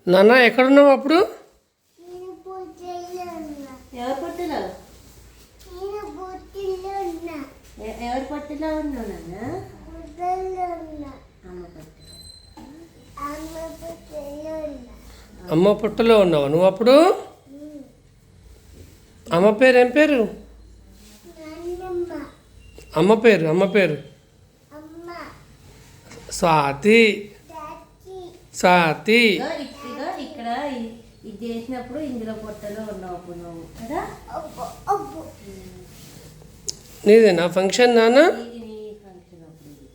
నాన్న ఎక్కడున్నావు అప్పుడు? ఎవరి పొట్టిలో ఎవరి పొట్టిలో ఉన్నావు నాన్న? అమ్మ పుట్టలో ఉన్నావా నువ్వు అప్పుడు? అమ్మ పేరు ఏం పేరు? అమ్మ పేరు స్వాతి. స్వాతి. ఇదిగో ఇక్కడ ఇది చేసినప్పుడు ఇందులో పొట్టలో ఉన్నావు అప్పుడు నువ్వు కదా. నీదేనా ఫంక్షన్ నాన్న? ఇది నీ ఫంక్షన్ అప్పుడు ఇది.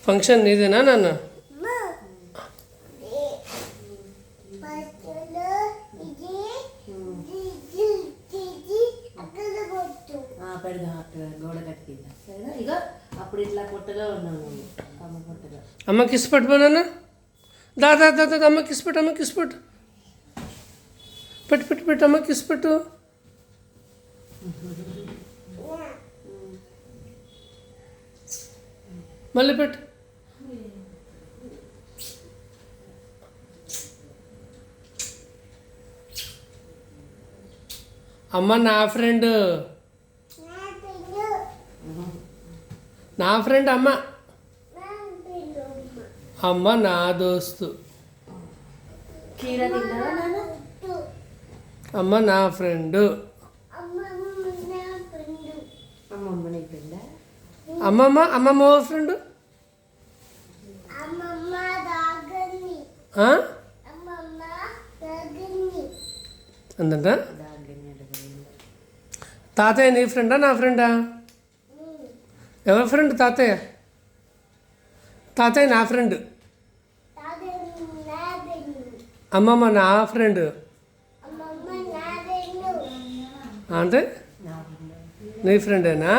ఫంక్షన్ నీదేనా నాన్న? పెడదాం అక్కడ గోడ కట్టిద్దాం సరేనా. ఇగో అప్పుడు ఇట్లా పొట్టలో ఉన్నావు నువ్వు అమ్మ పొట్టలో. అమ్మ కిస్ పెట్టు నాన్న. దాదా దాదా అమ్మ కిస్ పెట్టు. అమ్మ కిస్ పెట్టు. పెట్టు అమ్మ కిస్ పెట్టు. మళ్ళీ పెట్టు. అమ్మ నా ఫ్రెండ్ అమ్మ. అమ్మ నా దోస్తు. చీర తిన్నావా నాన్న? అమ్మ నా ఫ్రెండ్. అమ్మమ్మ నీ ఫ్రెండా? అమ్మమ్మ ఓ ఫ్రెండ్. అందంట. తాతయ్య నీ ఫ్రెండా నా ఫ్రెండా? ఎవరి ఫ్రెండ్ తాతయ్య? తాతయ్య నా ఫ్రెండ్. అమ్మమ్మ నా ఫ్రెండ్ అంటే నీ ఫ్రెండేనా?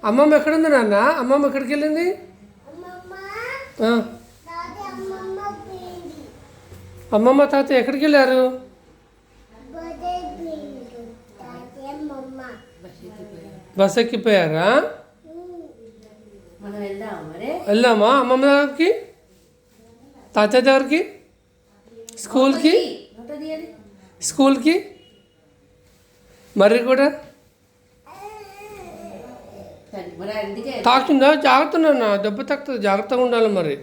అమ్మమ్మ ఎక్కడుంది నాన్న? అమ్మమ్మ ఎక్కడికి వెళ్ళింది? అమ్మమ్మ తాతయ్య ఎక్కడికి వెళ్ళారు? బస్ ఎక్కిపోయారా? వెళ్దామా అమ్మమ్మ దగ్గరికి, తాతయ్య దగ్గరికి, స్కూల్కి మరి కూడా తాకిందా? జాగ్రత్త నాన్న, దెబ్బ తాకుతుంది, జాగ్రత్తగా ఉండాలి మరి.